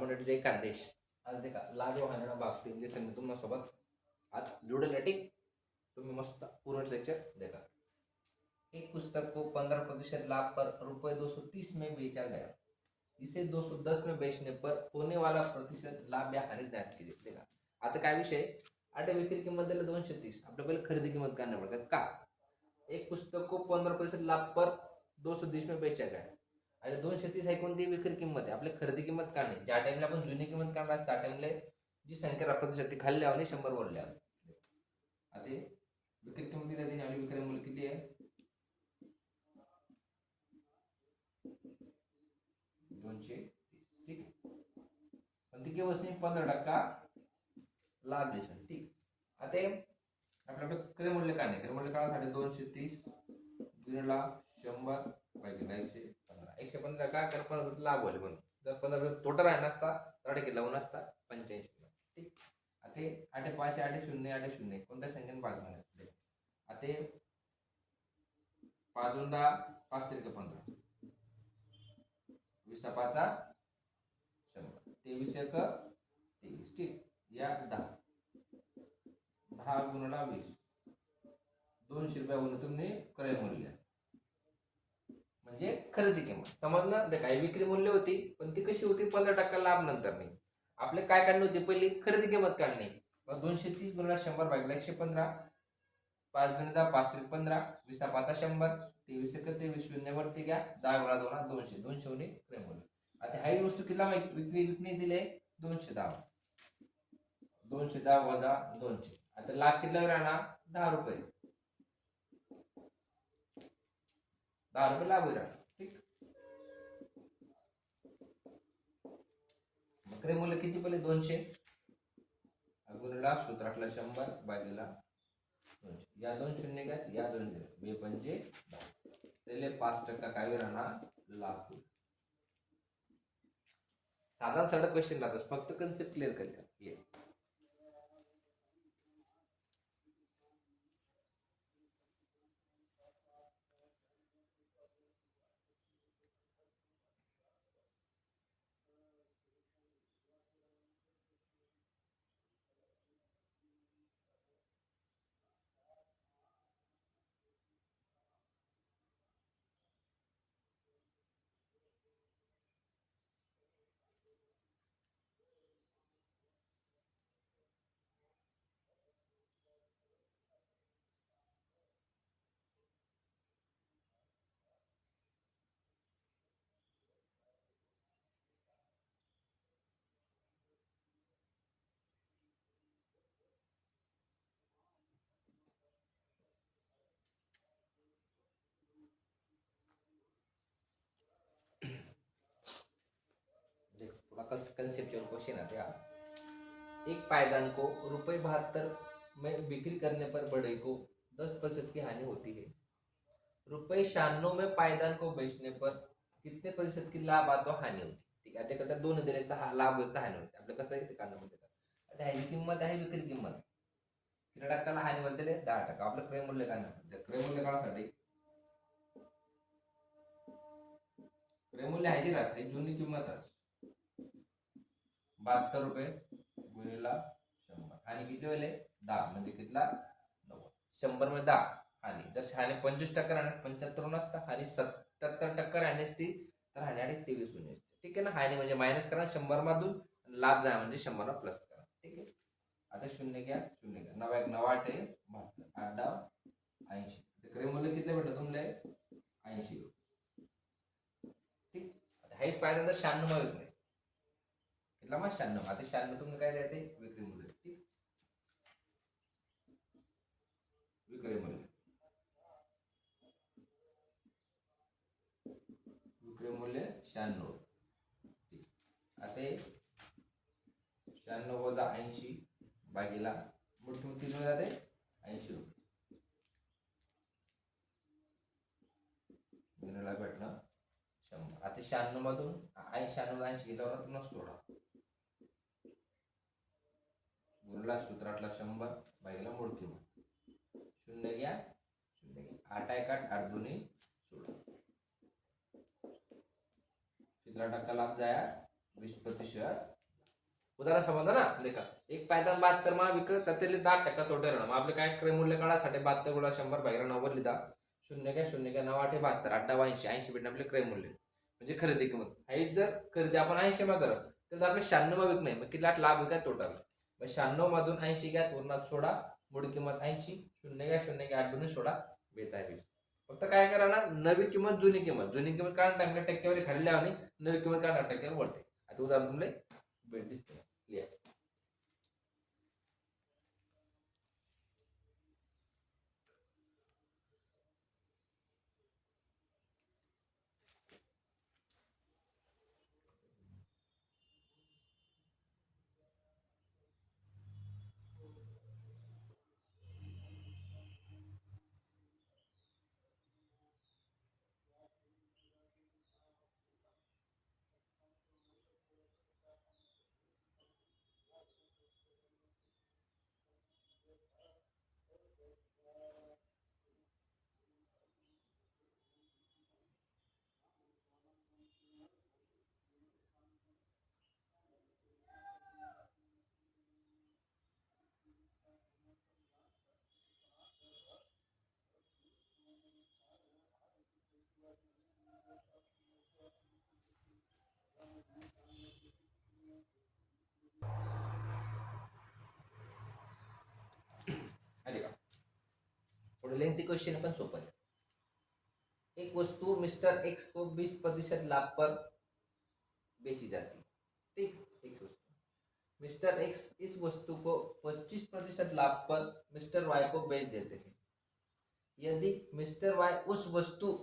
Community जे खानदेश आज देखा लाभ हानिना भाग 3 जे संग तुम्हासोबत आज जुड़ेल ठीक। तुम्हें मस्त पूरा लेक्चर देखा। एक पुस्तक को 15% लाभ पर रुपए 230 में बेचा गया, इसे 210 में बेचने पर होने वाला प्रतिशत लाभ या हानि ज्ञात कीजिए। देखा आता काय विषय, आता विक्री किंमत दिला 230, आपल्या पहिले खरेदी किंमत काढणं पडतात का। एक पुस्तक को 15% लाभ पर 230 में बेचा गया आणि 230 आहे कोणती विक्री किंमत आहे, आपली खरेदी किंमत काढणे। ज्या टाइमला आपण जुनी किंमत काढणार त्या टाइमला जी संख्या प्रतिशत ती खाली लावली 100 वर लावली। आता विक्री किंमत दिली आणि विक्री मूल्य किती आहे 230, ठीक आहे। पण ती केवळ 15% लाभ दिसेल, ठीक। आता आपल्याकडे क्रय मूल्य काढणे, क्रय मूल्य काढण्यासाठी 230 गुणिले 100 भागिले 115, 115 काय कर लाभ होईल म्हणून जर 15 तोटा राहिला असता तर किती लावून असता 85, ठीक। आता 8 5 8 0 8 0 कोणत्या संख्येने भाग घ्यायचा। आता 5 2 10 5 3 15 20 5 100 23 1 23, ठीक। या 10 गुणिले 20 200 रुपये तुम्ही क्रय मूल्य म्हणजे खरेदी किंमत समजलं। काही विक्री मूल्य होती पण ती कशी होती 15% लाभ नंतर नाही। आपले काय काढणे होते पहिली खरेदी किंमत काढणे, मग 230 गुणिले 100 भागिले 115, 5 गुणिले 5 3 15 20 5 100 23 1 23 शून्य वरती घ्या 10 गुणिले 2 200 200 ने क्रय मूल्य। आता ही वस्तू किती विक्री दिले 210, 210 वजा 200, आता लाभ किती राहणार 10 रुपये, 10 रुपये लाभ होईल, ठीक। क्रय मूल्य किती पहिले 200 गुणिले सूत्रातला 100 भागिले 200, या 2 शून्य घ्या या 2 0 2 पंचे 10, त्याले 5% काय राहणार लाभ होईल। साधा सरळ क्वेश्चन लागतो, फक्त कन्सेप्ट क्लिअर करूया क्लिअर। कंसेप्चुअल क्वेश्चन है। एक पायदान को ₹72 में बिक्री करने पर बढ़ई को 10% की हानि होती है। ₹96 में पायदान को बेचने पर कितने प्रतिशत की लाभ आतो हानि होती, ठीक आहे। आता कसं दोन दिले तर लाभ होता हानी होते, आपलं कसं आहे ते काढणं म्हणजे आता ह्याची किंमत आहे विक्री किंमत किती टक्क्याला हानी होते 10%, आपलं क्रय मूल्य काढणं। क्रय मूल्य काढण्यासाठी क्रय मूल्य आहे रास आहे जुनी किंमत आहे 72 रुपये गुणिले 100 आणि किती वेळे 10 म्हणजे कितला 90, 100 मध्ये 10 आणि जर हानी 25% राहणार 75 नसता आणि 77% राहणी असती तर हानी आणि 23 होणे असते, ठीक आहे ना। हानी म्हणजे मायनस करा 100 मधून, लाभ जाय म्हणजे 100 ला प्लस करा, ठीक आहे। आता शून्य घ्या 9 1 9 8 72 8 10 80, क्रय मूल्य किती भेटलं तुम्हाला 80, ठीक। आता हेच पाहिजे तर 96 मध्ये विकणे कितला मग 96, आता 96 तुम्ही काय द्यायचे विक्री मूल्य, ठीक। विक्री मूल्य विक्री मूल्य 96, ठीक। आता 96 वजा 80 भागीला मोठी किती जाते 80 रुपये गुणिले भेटणं 100। आता 96 मधून 96 गेल्यावर पुन्हा सोडा गुणिले सूत्रातला 100 भागीला मूळ किंमत शून्य घ्या 8 1 8 8 2 16, कितना टक्का लाभ जाया 20%, उदाहरण समजलं ना देखा, एक पायदा 72 मा विक त्यातले 10% तोटे राहणार. मग आपले काय क्रय मूल्य काढासाठी 72 गुणा 100 भागिले 90 लिहिता. शून्य काय 9 8 72 8 80 80 भेटणं आपले क्रय मूल्य म्हणजे खरेदी किंमत. हे जर खरेदी आपण 80 मा करत तर आपले 96 मा विक नाही. मग किती लाभ विकाय तोटा. मग 96 मधून 80 घ्या उरणार 16, मूळ किंमत 80, 0 घ्या 8 बनून 16 42. फक्त काय करा ना, नवी किंमत जुनी किंमत काढून टाकल्या टक्केवारी खाली लावली, नवी किंमत काढून टक्केवारी वरते. आता उदाहरण तुम्हाला भेट दिसते लिहा. थोड़ा लेंथी क्वेश्चन पण सोपा है. एक वस्तु मिस्टर एक्स को 20% लाभ पर बेची जाती. ठीक, एक वस्तु मिस्टर एक्स इस वस्तु को 25% लाभ पर मिस्टर वाई को बेच देते हैं. यदि मिस्टर वाई उस वस्तु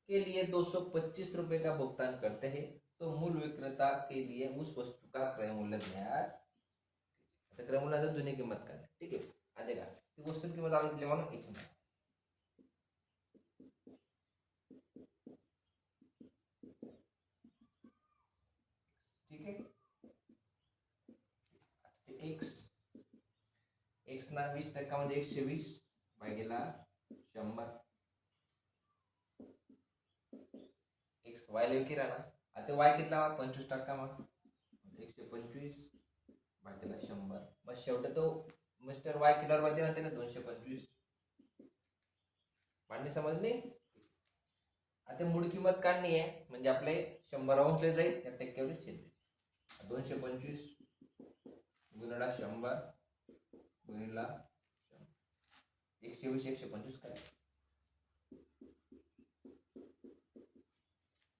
के लिए 225 रुपए का भुगतान करते हैं तो मूल विक्रेता के लिए उस वस्तू का क्रय मूल्य ज्ञात. क्रय मूल्याची जुनी किंमत काय. ठीक आहे, आता का ती वस्तू किंमत आपण किती म्हणून एक्स. ठीक आहे, एक्स एक्स ना 20% म्हणजे 120 भागेला 100. एक्स वाय ला विकी राहणार. आता वाय कितला 25% मग 125 भागेला 100. मग शेवटी तो मिस्टर वाय किलोवर मध्ये ना त्याला 225. मांडणी समजली. आता मूळ किंमत काढणी आहे म्हणजे आपले 100 अंशले जाईल त्या टक्केवारी छेदले. 225 गुणिला 100 गुणिला 120 125 काय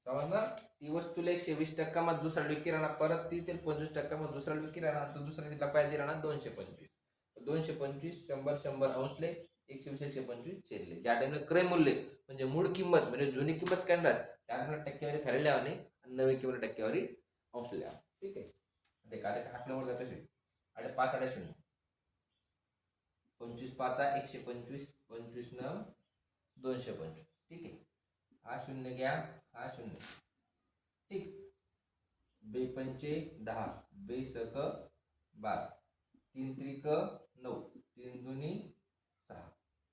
समजलं. ती वस्तूला 120% मध्ये दुसरा विक्री राहणार, परत ती 25% मध्ये दुसरा विक्री राहणार, तर दुसरा तिला पाहिजे राहणार 225. 225 100 100 अंशले 120 125 छेदले. ज्या टाइमला क्रय मूल्य म्हणजे मूळ किंमत म्हणजे जुनी किंमत काढणार त्या टाइमला टक्केवारी खाली लावणे आणि नवी किंमत टक्केवारी अंशले लावणे. ठीक आहे, ते काय हातल्यावर जात असेल. आणि 5 8 0 25 5 125 25 न 225. ठीक आहे, हा शून्य घ्या हा शून्य. ठीक, 2 पंचे 10 2 सक 12 3 त्रिक 9 3 दुनी 6.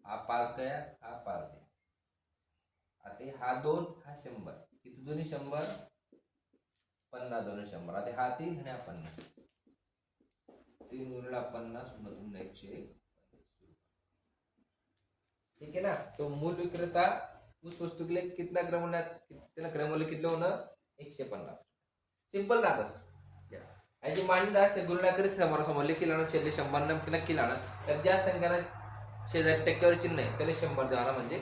हा 5 गया हा 5 गया. आता हा 2 हा 100 किती दोन्ही 100 50 दोन 100. आता हा 3 आणि हा 50. 3 गुणिला 50 मधून 100. ठीक है ना. तो मूल विक्रेता उस वस्तू के लिए कितना क्रय मूल्य कितलं होणार 150. सिंपल राहतस. याची मांडणी असते गुणला समोरासमोर लिखिला ना छेदले 100 नक्की लावणार. तर ज्या संख्याला शेजारी टक्केवारी चिन्ह आहे त्याला 100 द्यावा म्हणजे.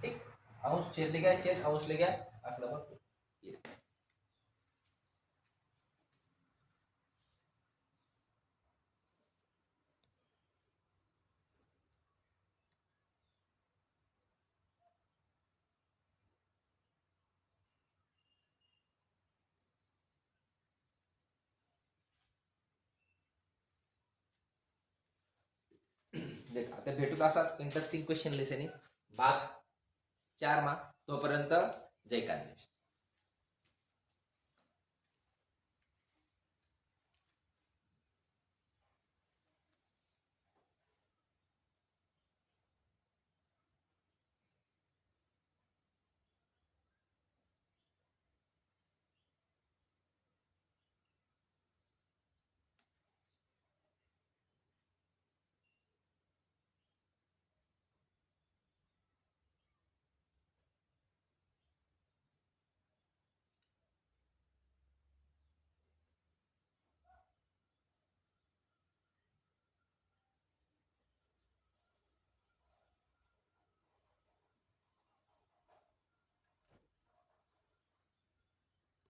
ठीक, अंश छेदले घ्या छेद अंशले घ्या आपलं बघ. देख आता भेटूत असाच इंटरेस्टिंग क्वेश्चन लिसनिंग भाग 4 मा. तोपर्यंत जय कांदेश.